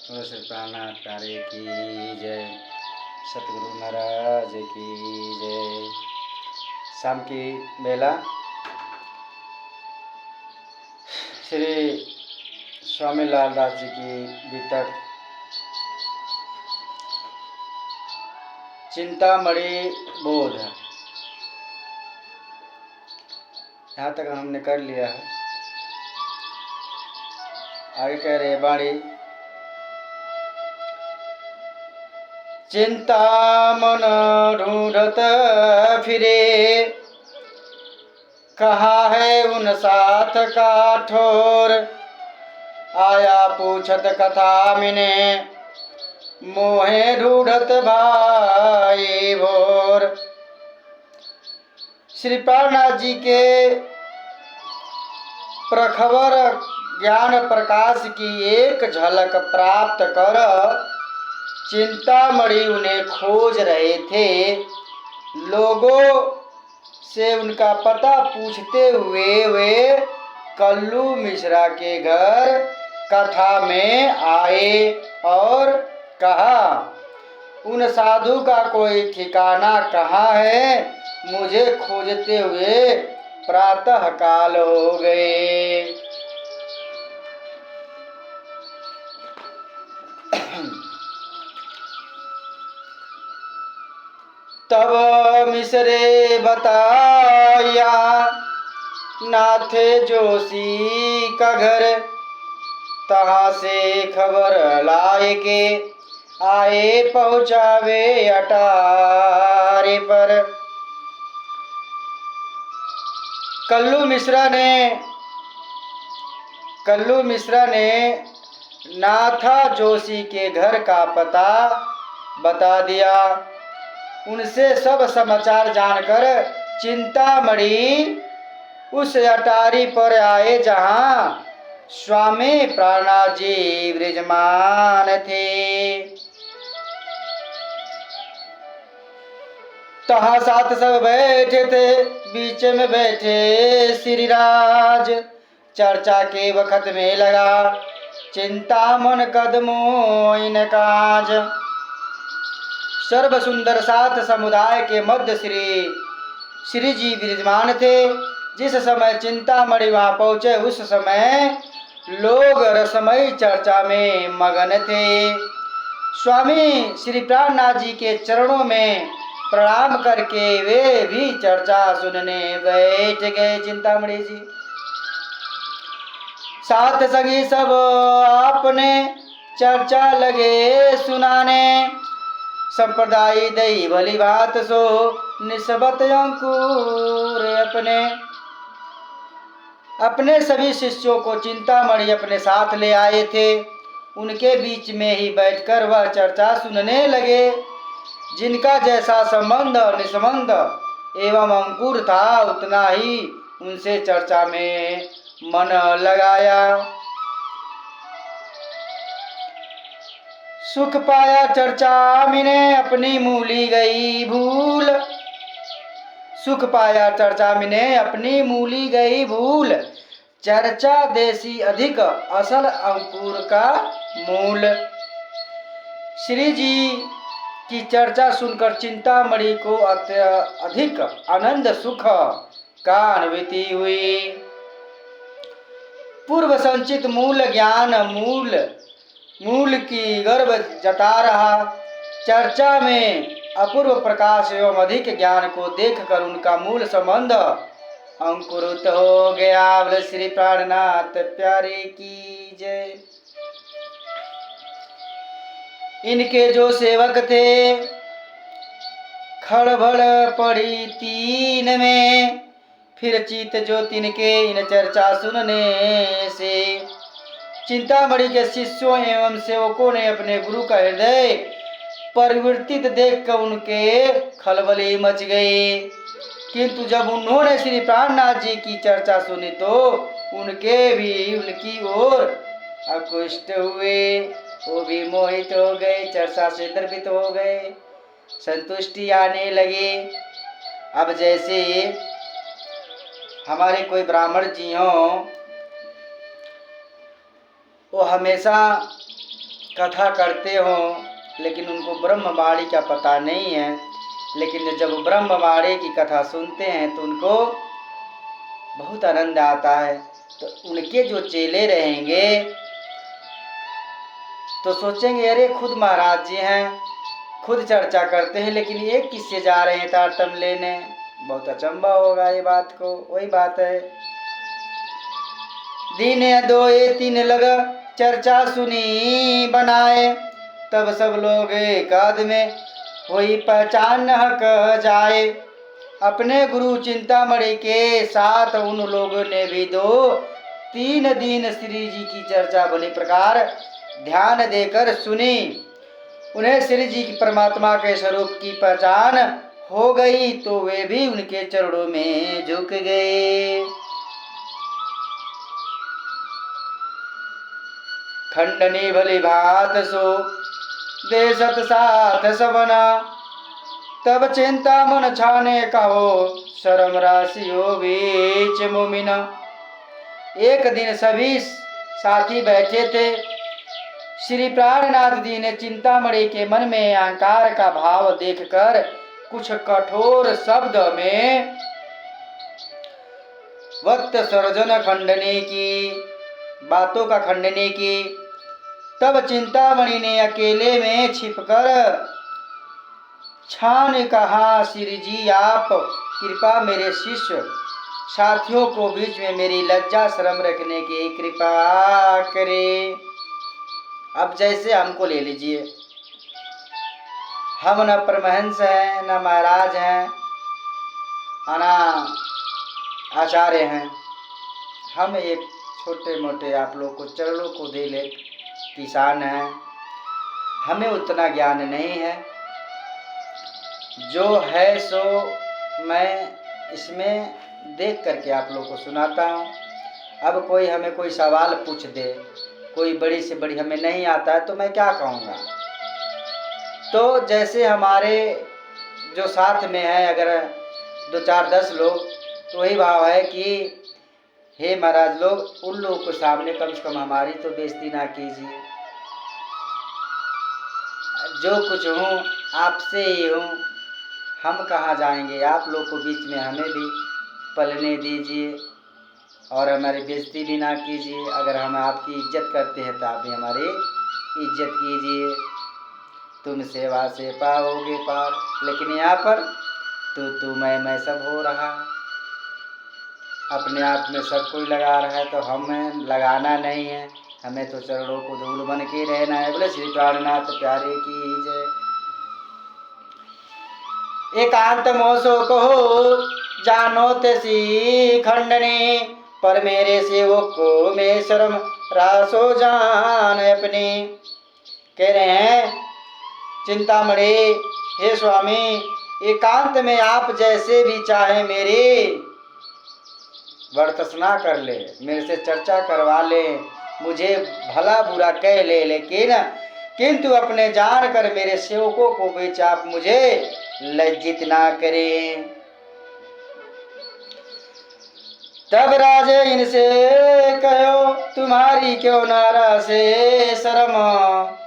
बोलो श्री प्राणनाथ प्यारे की जय, सतगुरु महाराज की जय। शाम की बेला श्री स्वामी लालदास जी की वितक चिंतामणि बोध, यहाँ तक हमने कर लिया है। आगे कह रहे बाणी, चिंता मन ढूंढत फिरे, कहाँ है उन साथ का ठोर। आया पूछत कथा मिने, मोहे ढूंढत भाई भोर। श्री प्राणनाथ जी के प्रखर ज्ञान प्रकाश की एक झलक प्राप्त कर चिंतामणि उन्हें खोज रहे थे। लोगों से उनका पता पूछते हुए वे कल्लू मिश्रा के घर कथा में आए और कहा, उन साधु का कोई ठिकाना कहाँ है, मुझे खोजते हुए प्रातः काल हो गए। तब मिसरे बताया, नाथे जोशी का घर, तहाँ से खबर लाए के आए पहुँचावे अटारे पर। कल्लू मिश्रा ने नाथा जोशी के घर का पता बता दिया। उनसे सब समाचार जानकर चिंतामणि उस अटारी पर आए जहाँ स्वामी प्राणनाथ जी विराजमान थे। तहाँ साथ सब बैठे थे, बीच में बैठे श्रीराज। चर्चा के वक्त में लगा, चिंतामन कदमों इन काज। सर्व सुंदर सात समुदाय के मध्य श्री जी विराजमान थे। जिस समय चिंतामणि वहां पहुंचे उस समय लोग रसमयी चर्चा में मगन थे। स्वामी श्री प्राणनाथ जी के चरणों में प्रणाम करके वे भी चर्चा सुनने बैठ गए। चिंतामणि जी साथ संगी सब आपने चर्चा लगे सुनाने। संप्रदाय दई भली बात सो निस्बत अंकुर अपने सभी शिष्यों को चिंतामणि अपने साथ ले आए थे। उनके बीच में ही बैठकर वह चर्चा सुनने लगे। जिनका जैसा संबंध निसंबंध एवं अंकुर था, उतना ही उनसे चर्चा में मन लगाया। सुख पाया चर्चा मिने, अपनी मूली गई भूल। सुख पाया चर्चा मिने, अपनी मूली गई भूल। चर्चा देसी अधिक, असल अंकुर का मूल। श्री जी की चर्चा सुनकर चिंतामणि को अधिक आनंद सुख का अनुभूति हुई। पूर्व संचित मूल ज्ञान मूल की गर्व जता रहा। चर्चा में अपूर्व प्रकाश एवं अधिक ज्ञान को देखकर उनका मूल संबंध अंकुरित हो गया। बोले श्री प्राणनाथ प्यारे की जय। इनके जो सेवक थे, खड़बड़ पड़ी तीन में, फिर चित जो तिनके इन चर्चा सुनने से। चिंतामणि के शिष्यों एवं सेवकों ने अपने गुरु का हृदय परिवर्तित देखकर उनके खलबली मच गई। किंतु जब उन्होंने श्री प्राणनाथ जी की चर्चा सुनी तो उनके भी उनकी ओर आकृष्ट हुए। वो भी मोहित हो गए, चर्चा से द्रवित हो गए, संतुष्टि आने लगे। अब जैसे हमारे कोई ब्राह्मण जी हों, वो हमेशा कथा करते हो लेकिन उनको ब्रह्मवाणी का पता नहीं है, लेकिन जब ब्रह्मवाणी की कथा सुनते हैं तो उनको बहुत आनंद आता है। तो उनके जो चेले रहेंगे तो सोचेंगे अरे खुद महाराज जी हैं, खुद चर्चा करते हैं, लेकिन ये किससे जा रहे हैं तारतम्य लेने, बहुत अचंभा होगा ये बात को। वही बात है, दिन दो ये तीन लग चर्चा सुनी बनाए, तब सब लोग एकाद में वही पहचान हक जाए। अपने गुरु चिंतामणि के साथ उन लोगों ने भी 2-3 दिन श्री जी की चर्चा भली प्रकार ध्यान देकर सुनी। उन्हें श्री जी की परमात्मा के स्वरूप की पहचान हो गई तो वे भी उनके चरणों में झुक गए। खंडनी भली भात सो देशत साथ सबना, तब चिंता मन छाने कहो शर्म राशियो बीच मुमिना। एक दिन सभी साथी बैठे थे। श्री प्राणनाथ जी ने चिंतामणि के मन में अहंकार का भाव देखकर कुछ कठोर शब्द में वक्त सर्जन खंडने की, बातों का खंडने की। तब चिंतामणि ने अकेले में छिपकर छान कहा, श्री जी आप कृपा मेरे शिष्य साथियों को बीच में मेरी लज्जा शर्म रखने की कृपा करे। अब जैसे हमको ले लीजिए, हम न परमहंस हैं, न महाराज हैं, न आचार्य हैं। हम एक छोटे मोटे आप लोग को चरणों को दे ले किसान हैं। हमें उतना ज्ञान नहीं है, जो है सो मैं इसमें देख करके आप लोग को सुनाता हूँ। अब कोई हमें कोई सवाल पूछ दे, कोई बड़ी से बड़ी हमें नहीं आता है तो मैं क्या कहूँगा। तो जैसे हमारे जो साथ में है अगर 2-4-10 लोग, तो वही भाव है कि हे महाराज लोग, उन लोगों को सामने कम से कम हमारी तो बेइज्जती ना कीजिए। जो कुछ हूँ आपसे ही हूँ, हम कहाँ जाएंगे, आप लोग को बीच में हमें भी पलने दीजिए और हमारी बेइज्जती भी ना कीजिए। अगर हम आपकी इज्जत करते हैं तो आप भी हमारी इज्जत कीजिए। तुम सेवा से पाओगे पार। लेकिन यहाँ पर तू मैं सब हो रहा, अपने आप में सब कोई लगा रहा है, तो हमें लगाना नहीं है। हमें तो चरणों को धूल बन के रहना है। बोले श्री प्राणनाथ प्यारे की जय। एकांत मोसो कहो जानो तसी खंडने, पर मेरे सेवक को मैं शर्म रासो जान अपने। कह रहे हैं चिंतामणि, हे स्वामी, एकांत में आप जैसे भी चाहे मेरी वर्तसना कर ले, मेरे से चर्चा करवा ले, मुझे भला बुरा कह ले, लेकिन किंतु अपने जान कर मेरे सेवकों को बीच आप मुझे लज्जित ना करें। तब राजे इनसे कहो तुम्हारी क्यों नारा से शर्म,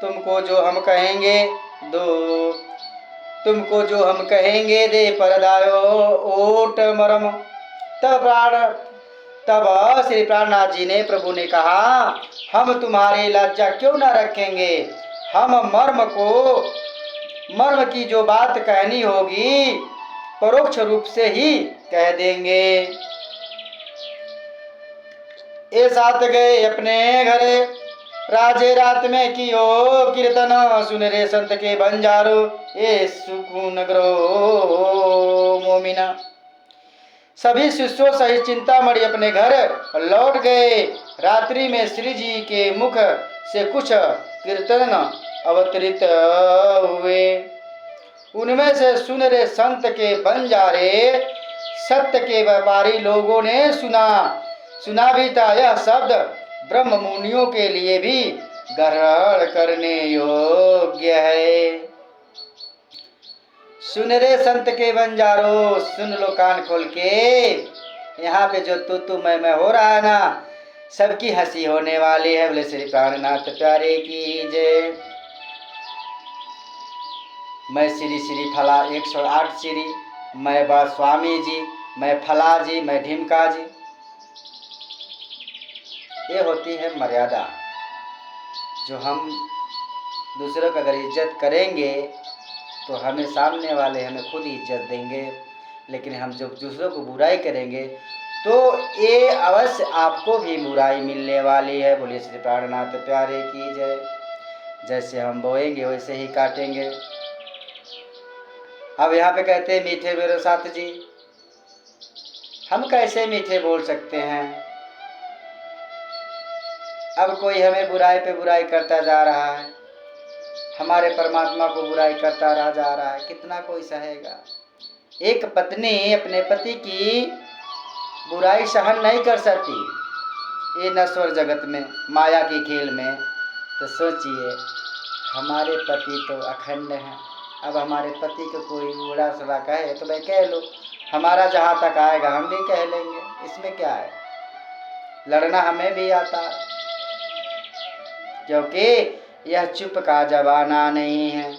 तुमको जो हम कहेंगे दो, तुमको जो हम कहेंगे दे परदायो ओट मरम। तब श्री प्राणनाथ जी ने, प्रभु ने कहा, हम तुम्हारी लज्जा क्यों न रखेंगे। हम मर्म की जो बात कहनी होगी परोक्ष रूप से ही कह देंगे। ए साथ गए अपने घरे, राजे रात में कियो कीर्तन, सुन रे संत के बंजारो ए सुकून ग्रो मोमिना। सभी शिष्यों सहित चिंतामणि अपने घर लौट गए। रात्रि में श्री जी के मुख से कुछ कीर्तन अवतरित हुए। उनमें से सुन रे संत के बंजारे सत्य के व्यापारी लोगों ने सुना भी था। यह शब्द ब्रह्म मुनियों के लिए भी ग्रहण करने योग्य है। सुन रे संत के बंजारो, सुन लो कान खोल के। यहाँ पे जो तू मैं हो रहा है ना, सबकी हंसी होने वाली है। बोले श्री प्राणनाथ प्यारे की जय। मैं श्री श्री फला 108 श्री, मैं बा स्वामी जी, मैं फला जी, मैं ढिमका जी। ये होती है मर्यादा। जो हम दूसरों का अगर इज्जत करेंगे तो हमें सामने वाले हमें खुद इज्जत देंगे, लेकिन हम जब दूसरों को बुराई करेंगे तो ये अवश्य आपको भी बुराई मिलने वाली है। बोलिए श्री प्राणनाथ प्यारे की जय। जैसे हम बोएंगे वैसे ही काटेंगे। अब यहाँ पे कहते हैं मीठे मेरे साथ जी, हम कैसे मीठे बोल सकते हैं? अब कोई हमें बुराई पे बुराई करता जा रहा है, हमारे परमात्मा को बुराई करता रहा जा रहा है, कितना कोई सहेगा? एक पत्नी अपने पति की बुराई सहन नहीं कर सकती ये नश्वर जगत में, माया के खेल में। तो सोचिए हमारे पति तो अखंड हैं। अब हमारे पति को कोई बुरा सला कहे तो भाई कह लो, हमारा जहाँ तक आएगा हम भी कह लेंगे, इसमें क्या है? लड़ना हमें भी आता है, क्योंकि यह चुप का जमाना नहीं है।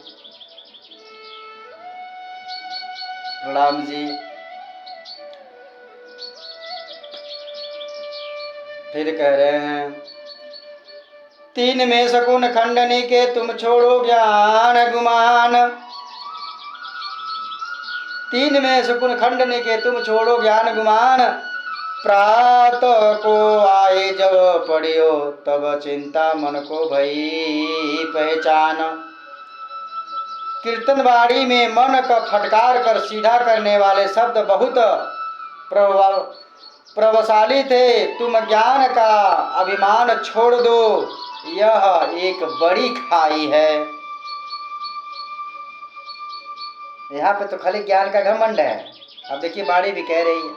प्रणाम जी। फिर कह रहे हैं 3 में शकुन खंडनी के तुम छोड़ो ज्ञान गुमान। 3 में शकुन खंडनी के तुम छोड़ो ज्ञान गुमान। प्रातः को आए जब पढ़ियो तब चिंता मन को भई पहचान। कीर्तनवाणी में मन का फटकार कर सीधा करने वाले शब्द बहुत प्रभावशाली थे। तुम ज्ञान का अभिमान छोड़ दो, यह एक बड़ी खाई है। यहाँ पे तो खाली ज्ञान का घमंड है। अब देखिए बाड़ी भी कह रही है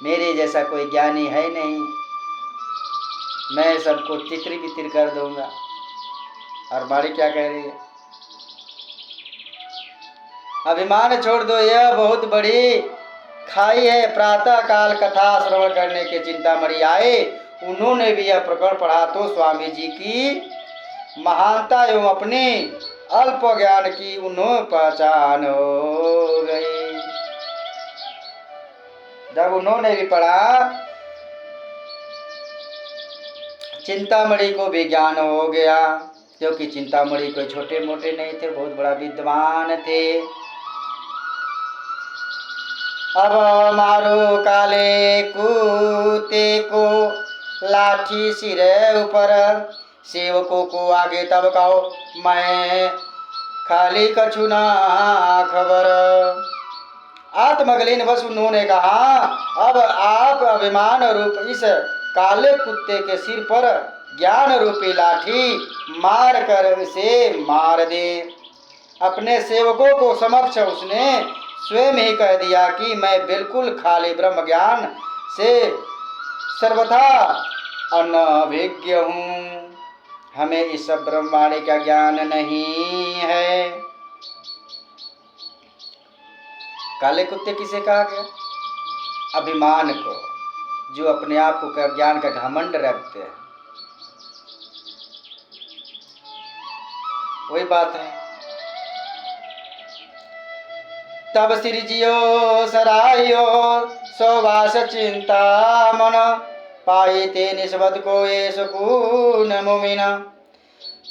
मेरे जैसा कोई ज्ञानी है नहीं, मैं सबको तितर बितर कर दूंगा। और बाड़ी क्या कह रही है? अभिमान छोड़ दो, यह बहुत बड़ी खाई है। प्रातः काल कथा श्रवण करने के चिंतामणि आए, उन्होंने भी यह प्रकरण पढ़ा तो स्वामी जी की महानता एवं अपनी अल्प ज्ञान की उन्होंने पहचान हो गई। जब उन्होंने भी पढ़ा, चिंतामणि को भी ज्ञान हो गया, क्योंकि चिंतामणि कोई छोटे मोटे नहीं थे, बहुत बड़ा विद्वान थे। अब मारो काले कुत्ते को लाठी सिर ऊपर, सेवकों को आगे तब कहो मैं खाली कछु ना खबर। आत्मगलीन बस उन्होंने कहा अब आप अभिमान रूप इस काले कुत्ते के सिर पर ज्ञान रूपी लाठी मार कर इसे मार दे। अपने सेवकों को समक्ष उसने स्वयं ही कह दिया कि मैं बिल्कुल खाली ब्रह्म ज्ञान से सर्वथा अनभिज्ञ हूँ, हमें इस ब्रह्मवाणी का ज्ञान नहीं है। काले कुत्ते किसे कहा गया? अभिमान को, जो अपने आप को ज्ञान का घमंड रखते हैं। वही बात है। तब श्री जियो सरायो सौवास चिंता मन, पाई ते निस्बत को ये सुकून मुमिन।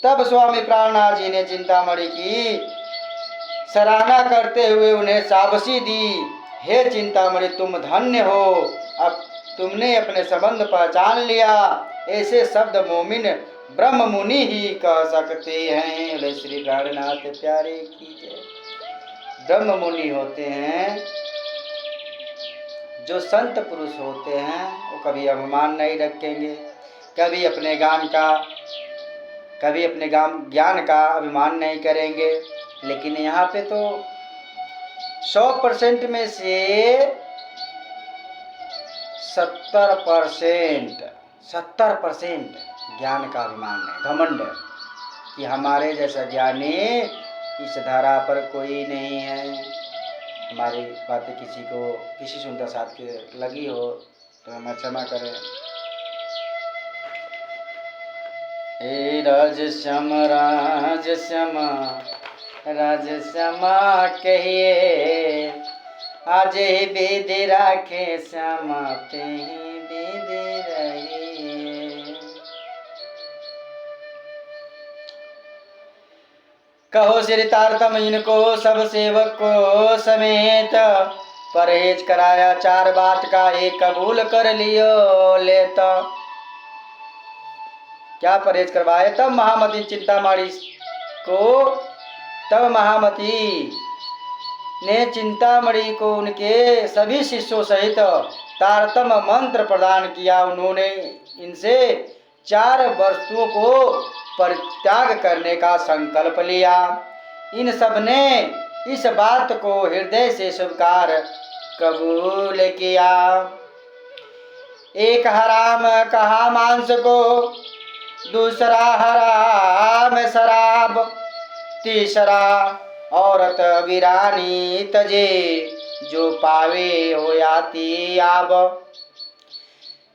तब स्वामी प्राणनाथ जी ने चिंतामणि की सराहना करते हुए उन्हें शाबाशी दी। हे चिंतामणि तुम धन्य हो, अब तुमने अपने संबंध पहचान लिया। ऐसे शब्द मोमिन ब्रह्म मुनि ही कह सकते हैं। बोले श्री प्राणनाथ प्यारे की जय। ब्रह्म मुनि होते हैं, जो संत पुरुष होते हैं, वो कभी अभिमान नहीं रखेंगे, कभी अपने ज्ञान का अभिमान नहीं करेंगे। लेकिन यहाँ पे तो 100% में से 70% ज्ञान का अभिमान है, घमंड है कि हमारे जैसा ज्ञानी इस धारा पर कोई नहीं है। हमारी बातें किसी सुंदर साथ के लगी हो तो हमें क्षमा करें। हे राजश्याम राजश्यामा राजश्यामा कहिए आज बेद राखे श्यामा ते बेद रहिए। कहो श्री तारतम इनको सब सेवक को समेत परहेज कराया 4 बात का एक कबूल कर लियो लेता। क्या परहेज करवाए? तब महामती चिंतामणि को तब महामती ने चिंतामणि को उनके सभी शिष्यों सहित तारतम मंत्र प्रदान किया। उन्होंने इनसे 4 वस्तुओं को परित्याग करने का संकल्प लिया। इन सब ने इस बात को हृदय से स्वीकार कबूल किया। एक हराम कहा मांस को, दूसरा हराम शराब, तीसरा औरत वीरानी तजे जो पावे हो याती आब।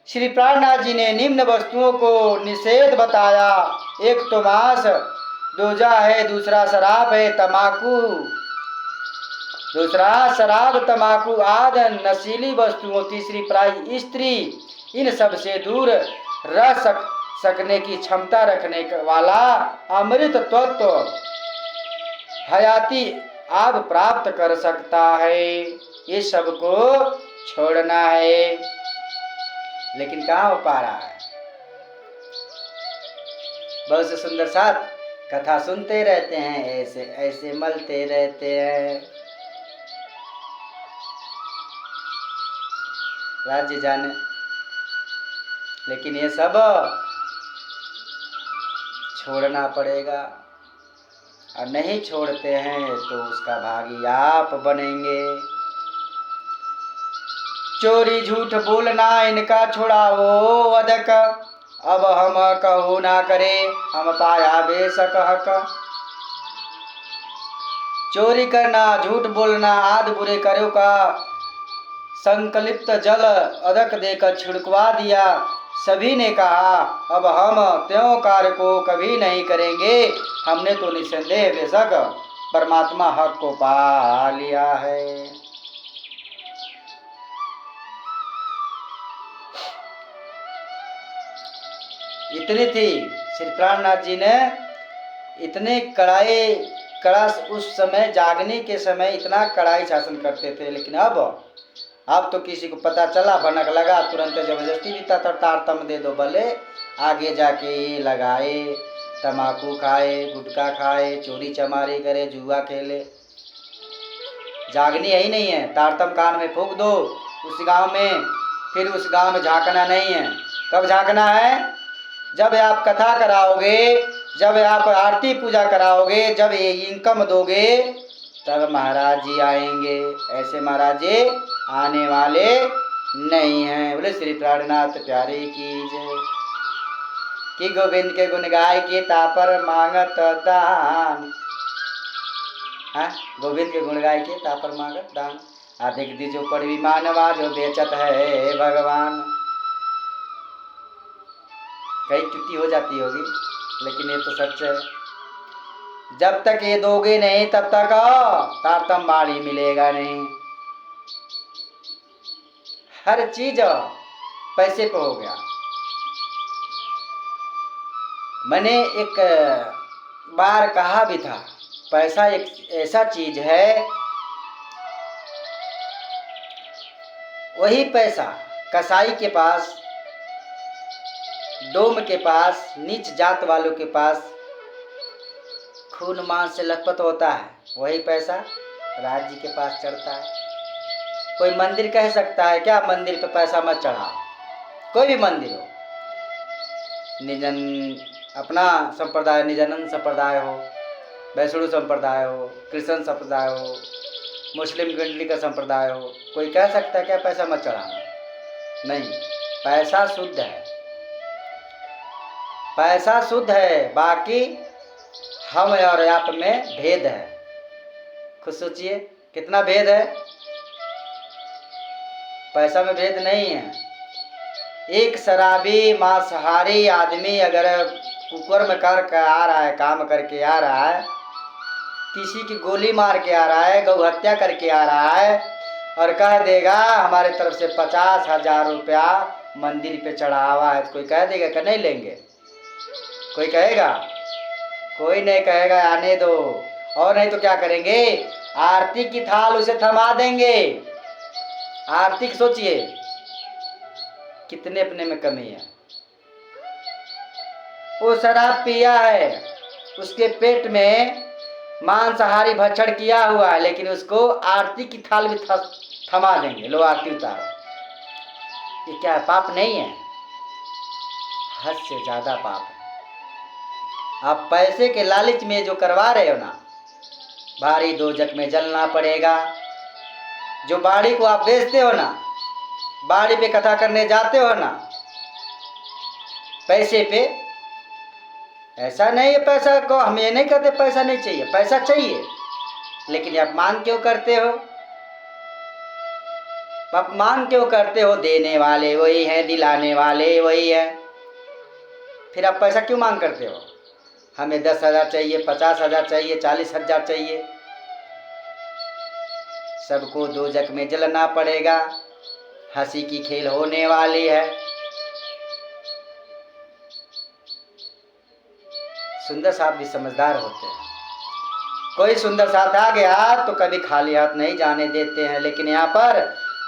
श्री प्राणनाथ जी ने निम्न वस्तुओं को निषेध बताया। एक तो मांस, दूजा है, दूसरा शराब है, तमाकू, दूसरा शराब तमाकू आदि नशीली वस्तुओं, तीसरी प्राय स्त्री। इन सब से दूर रह सकने की क्षमता रखने वाला अमृत तत्व हयाती आप प्राप्त कर सकता है। ये सब को छोड़ना है, लेकिन कहाँ हो पा रहा है? बहुत से सुंदर साथ कथा सुनते रहते हैं, ऐसे ऐसे मलते रहते हैं। राज्य जाने, लेकिन ये सब छोड़ना पड़ेगा, और नहीं छोड़ते हैं तो उसका भागी आप बनेंगे। चोरी झूठ बोलना इनका छुड़ाओ अदक, अब हम कहू ना करे हम पाया बेशक हक। चोरी करना, झूठ बोलना आदि बुरे कार्यों का संकलिप्त जल अदक देकर छिड़कवा दिया। सभी ने कहा अब हम त्यों कार्य को कभी नहीं करेंगे, हमने तो निसंदेह बेशक परमात्मा हक को पा लिया है। इतनी थी श्री प्राणनाथ जी ने, इतने कड़ा उस समय जागने के समय इतना कड़ाई शासन करते थे। लेकिन अब तो किसी को पता चला, भनक लगा, तुरंत जबरदस्ती देता था, तारतम दे दो, भले आगे जाके ये लगाए, तमाकू खाए, गुटखा खाए, चोरी चमारी करे, जुआ खेले। जागनी है ही नहीं है, तारतम कान में फूंक दो उस गांव में, फिर उस गांव में झांकना नहीं है। कब झांकना है? जब आप कथा कराओगे, जब आप आरती पूजा कराओगे, जब ये इनकम दोगे, तब महाराज जी आएंगे। ऐसे महाराज जी आने वाले नहीं हैं। बोले श्री प्राणनाथ प्यारे की जय। कि गोविंद के गुण गाय के तापर मांगत दान, गोविंद के गुण गाय के तापर मांगत दान, अधिक दीजो पर भी मानवा जो बेचत है भगवान। कई टूटी हो जाती होगी, लेकिन ये तो सच है। जब तक ये दोगे नहीं तब तक तारतम बाड़ी मिलेगा नहीं। हर चीज पैसे पे हो गया। मैंने एक बार कहा भी था, पैसा एक ऐसा चीज है, वही पैसा कसाई के पास, डोम के पास, नीच जात वालों के पास खून मांस से लथपथ होता है, वही पैसा राज जी के पास चढ़ता है। कोई मंदिर कह सकता है क्या मंदिर पे पैसा मत चढ़ाओ? कोई भी मंदिर हो, निजन अपना संप्रदाय, निजानंद संप्रदाय हो, वैष्णव संप्रदाय हो, कृष्ण संप्रदाय हो, मुस्लिम गंडली का संप्रदाय हो, कोई कह सकता है क्या पैसा मत चढ़ाना? नहीं, पैसा शुद्ध है, पैसा शुद्ध है, बाकी हम और आप में भेद है। खुद सोचिए कितना भेद है। पैसा में भेद नहीं है। एक शराबी मांसाहारी आदमी अगर कुकर्म कर आ रहा है, काम करके आ रहा है, किसी की गोली मार के आ रहा है, गौ हत्या करके आ रहा है और कह देगा हमारे तरफ से 50,000 रुपया मंदिर पे चढ़ावा है, तो कोई कह देगा कि नहीं लेंगे? कोई कहेगा? कोई नहीं कहेगा, आने दो। और नहीं तो क्या करेंगे? आरती की थाल उसे थमा देंगे। आरती की सोचिए कितने अपने में कमी है। वो शराब पिया है, उसके पेट में मांसाहारी भक्षण किया हुआ है, लेकिन उसको आरती की थाल भी थमा देंगे, लो आरती उतारो। ये क्या है? पाप नहीं है? हद से ज्यादा पाप है। आप पैसे के लालच में जो करवा रहे हो ना, भारी दोजक में जलना पड़ेगा। जो बाड़ी को आप बेचते हो ना, बाड़ी पे कथा करने जाते हो ना पैसे पे, ऐसा नहीं है पैसा को हम ये नहीं कहते पैसा नहीं चाहिए, पैसा चाहिए, लेकिन अपमान क्यों करते हो? अपमान क्यों करते हो? देने वाले वही है, दिलाने वाले वही है, फिर आप पैसा क्यों मांग करते हो? हमें 10,000 चाहिए, 50,000 चाहिए, 40,000 चाहिए। सबको दोजक में जलना पड़ेगा। हंसी की खेल होने वाली है। सुंदर साथ भी समझदार होते हैं। कोई सुंदर साथ आ गया तो कभी खाली हाथ नहीं जाने देते हैं, लेकिन यहाँ पर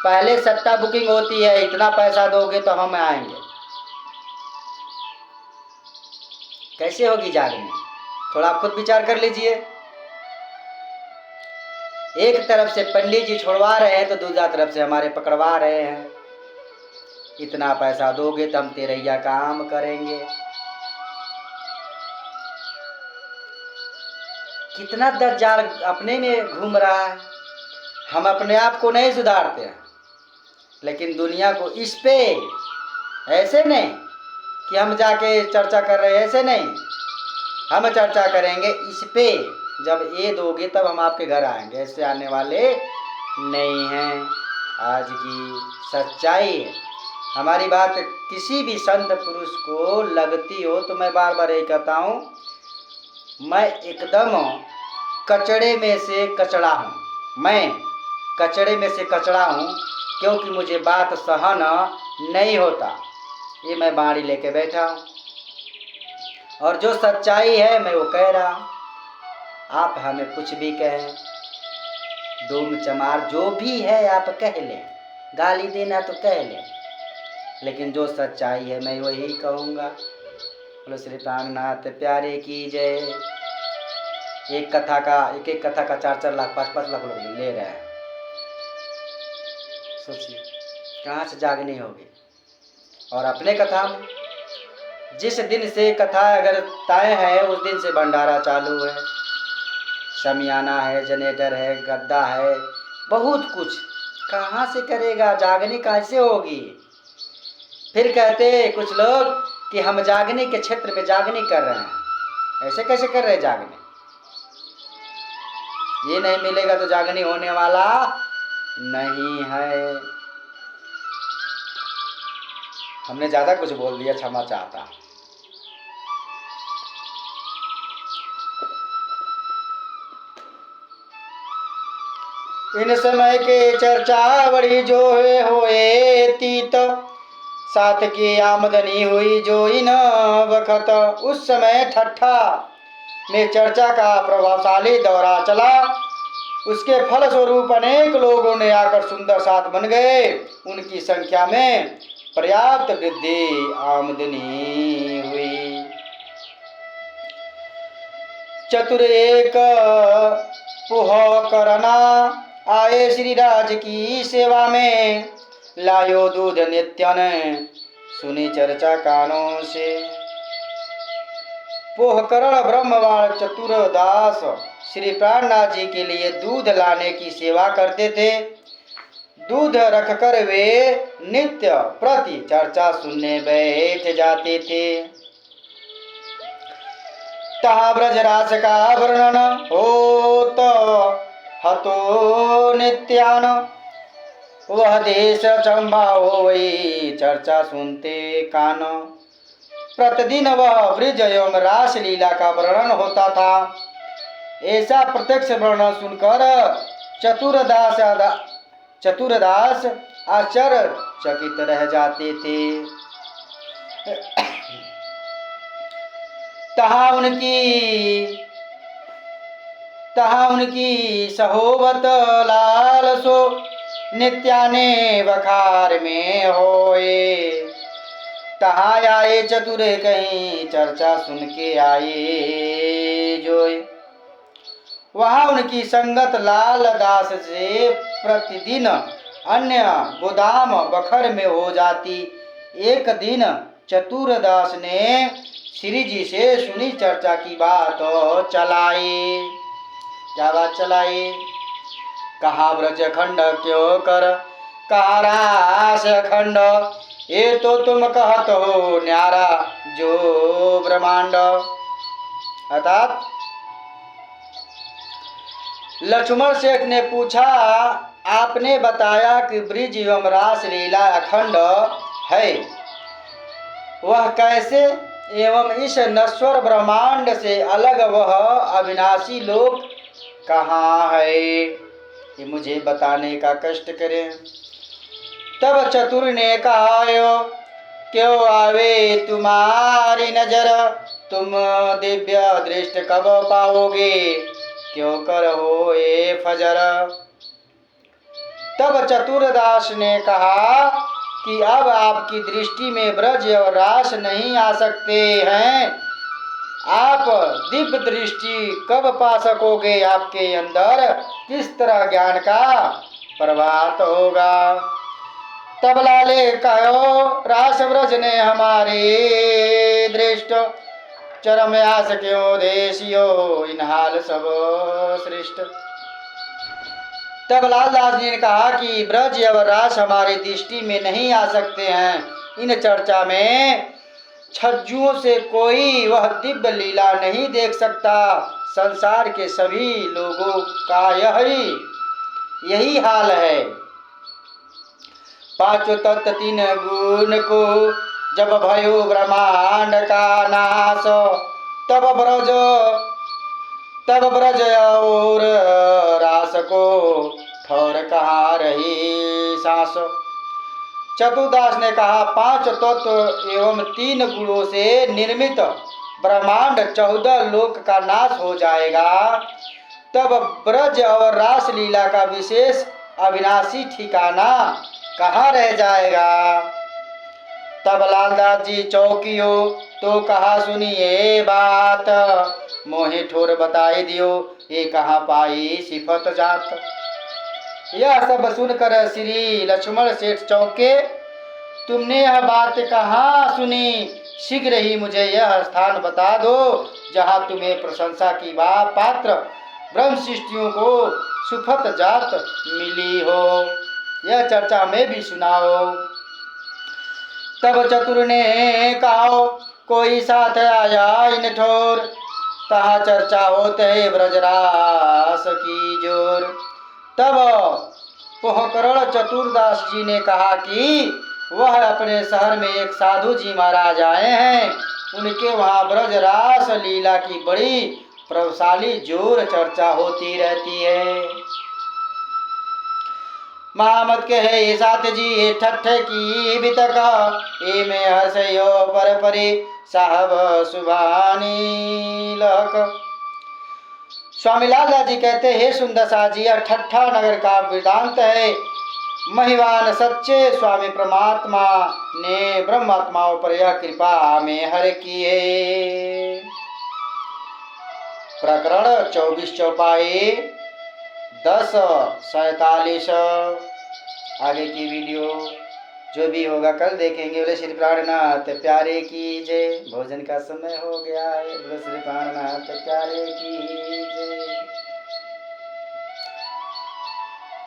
पहले सट्टा बुकिंग होती है, इतना पैसा दोगे तो हम आएंगे। कैसे होगी जागनी? थोड़ा आप खुद विचार कर लीजिए। एक तरफ से पंडित जी छोड़वा रहे हैं तो दूसरा तरफ से हमारे पकड़वा रहे हैं। इतना पैसा दोगे तो हम तेरैया काम करेंगे। कितना दज्जाल अपने में घूम रहा है। हम अपने आप को नहीं सुधारते हैं, लेकिन दुनिया को इस पे, ऐसे नहीं कि हम जाके चर्चा कर रहे हैं, ऐसे नहीं, हम चर्चा करेंगे इस पे। जब ये दोगे तब हम आपके घर आएंगे, ऐसे आने वाले नहीं हैं। आज की सच्चाई है। हमारी बात किसी भी संत पुरुष को लगती हो तो मैं बार बार यही कहता हूँ, मैं एकदम कचड़े में से कचड़ा हूँ। मैं कचड़े में से कचड़ा हूँ, क्योंकि मुझे बात सहन नहीं होता। ये मैं बाड़ी लेके बैठा हूँ और जो सच्चाई है मैं वो कह रहा हूँ। आप हमें कुछ भी कहें, डूम चमार जो भी है आप कह लें, गाली देना तो कह लें, लेकिन जो सच्चाई है मैं वही कहूँगा। बोलो श्री प्राणनाथ प्यारे की जय। एक कथा का 4-4 लाख 5-5 लाख लोग ले रहे हैं। सोचिए कहाँ से जागनी होगी। और अपने कथा में जिस दिन से कथा अगर तय है उस दिन से भंडारा चालू है, शमियाना है, जनरेटर है, गद्दा है, बहुत कुछ। कहाँ से करेगा? जागनी कैसे होगी? फिर कहते कुछ लोग कि हम जागने के क्षेत्र में जागनी कर रहे हैं। ऐसे कैसे कर रहे हैं जागनी? ये नहीं मिलेगा तो जागनी होने वाला नहीं है। हमने ज्यादा कुछ बोल दिया, क्षमा चाहता। इन समय के चर्चा बड़ी जो होए तीत, साथ की आमदनी हुई जो इन वक्त। उस समय ठट्ठा में चर्चा का प्रभावशाली दौरा चला। उसके फल स्वरूप अनेक लोगों ने आकर सुंदर साथ बन गए। उनकी संख्या में पर्याप्त वृद्धि आमदनी हुई। चतुर एक पुह करना आए श्री राज की सेवा में, लायो दूध नित्यन सुनी चर्चा कानों से। पोहकरण ब्रह्मवाण चतुर दास श्री प्राणनाथ जी के लिए दूध लाने की सेवा करते थे। दूध रखकर वे नित्य प्रति चर्चा सुनने बैठ जाते थे। तहाँ ब्रजराज का वर्णन होत हतो नित्यान, वह देश चंबा हो वही चर्चा सुनते कान। प्रतिदिन वह ब्रिज एवं रास लीला का वर्णन होता था। ऐसा प्रत्यक्ष वर्णन सुनकर चतुरदास आश्चर्यचकित रह जाते थे। तहाँ उनकी सहोवत लाल सो नित्याने बखार में होए। तहाँ आए चतुर कहीं चर्चा सुन के आए जोए। वहाँ उनकी संगत लाल दास से प्रतिदिन अन्य गोदाम बखर में हो जाती। एक दिन चतुरदास ने श्री जी से सुनी चर्चा की बात चलाई। क्या बात चलाई? कहा ब्रज खंड क्यों कर, कहा रास खंड, ये तो तुम कहत हो न्यारा जो ब्रह्मांड। अर्थात लक्ष्मण शेख ने पूछा, आपने बताया कि ब्रिज एवं रास लीला अखंड है, वह कैसे? एवं इस नश्वर ब्रह्मांड से अलग वह अविनाशी लोक कहाँ है? ये मुझे बताने का कष्ट करें। तब चतुर ने कहा, क्यों आवे तुम्हारी नजर, तुम दिव्य दृष्टि कब पाओगे, क्यों कर हो ये फजर। तब चतुरदास ने कहा कि अब आपकी दृष्टि में ब्रज और रास नहीं आ सकते हैं, आप दिव्य दृष्टि कब पा सकोगे? आपके अंदर किस तरह ज्ञान का प्रभात होगा? तब लाले कहो, रास ब्रज ने हमारे दृष्ट, चरम आस क्यों देशियो इन हाल सब सृष्ट। तब लालदास जी ने कहा कि ब्रज और रास हमारी दृष्टि में नहीं आ सकते हैं। इन चर्चा में छज्जुओं से कोई वह दिव्य लीला नहीं देख सकता। संसार के सभी लोगों का यही हाल है। पांचों तत्व तीन गुण को जब भयो ब्रह्मांड का नाश, तब ब्रज और रास को ठौर कहाँ रही सांस। चतुर्दास ने कहा, पांच तत्व एवं तीन गुणों से निर्मित ब्रह्मांड 14 लोक का नाश हो जाएगा, तब ब्रज और रास लीला का विशेष अविनाशी ठिकाना कहाँ रह जाएगा। तब लालदास जी चौकियो तो कहा, सुनिए बात, मोहे ठोर बताए दियो, ये कहाँ पाई सिफत जात। यह सब सुनकर श्री लक्ष्मण सेठ चौके, तुमने यह बात कहाँ सुनी? शीघ्र ही मुझे यह स्थान बता दो जहाँ तुम्हें प्रशंसा की पात्र ब्रह्म सृष्टियों को सुफत जात मिली हो, यह चर्चा में भी सुनाओ। तब चतुर ने कहा, कोई साथ आया इन ठोर, तहाँ चर्चा होते ब्रजरास की जोर। तब पोहकरण चतुरदास जी ने कहा कि वह अपने शहर में एक साधु जी महाराज आए हैं, उनके वहाँ ब्रजरास लीला की बड़ी प्रभावशाली जोर चर्चा होती रहती है। महामत कहे साथ जी ठठ की बितक, ए में हसयो पर परे साहब सुभानी लक। स्वामी लालदास जी कहते हैं, सुंदरसा जी, यह ठट्ठा नगर का वृतांत है। महिवान सच्चे स्वामी परमात्मा ने ब्रह्मात्माओं पर यह कृपा में हर किए। प्रकरण 24 चौपाई 10:47। आगे की वीडियो जो भी होगा कल देखेंगे। बोले श्री प्राणनाथ प्यारे की जय। भोजन का समय हो गया है। बोले श्री प्राणनाथ प्यारे की जय।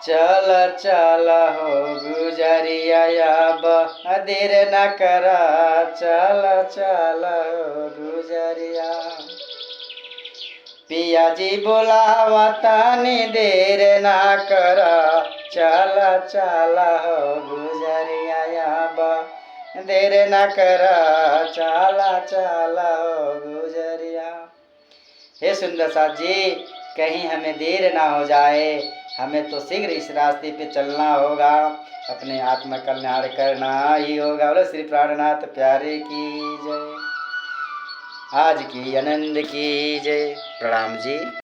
चल चल हो गुजरिया अब देर न करा, चल चल हो गुजरिया। पिया जी बोलावा तानी देर ना करा, चल चल हो गुजरिया अब देर न करा, चाला चाला हो गुजरिया। हे सुंदर साथ जी, कहीं हमें देर ना हो जाए, हमें तो शीघ्र इस रास्ते पे चलना होगा, अपने आत्म कल्याण करना ही होगा। बोलो श्री प्राणनाथ प्यारे की जय, आज की आनंद की जय। प्रणाम जी।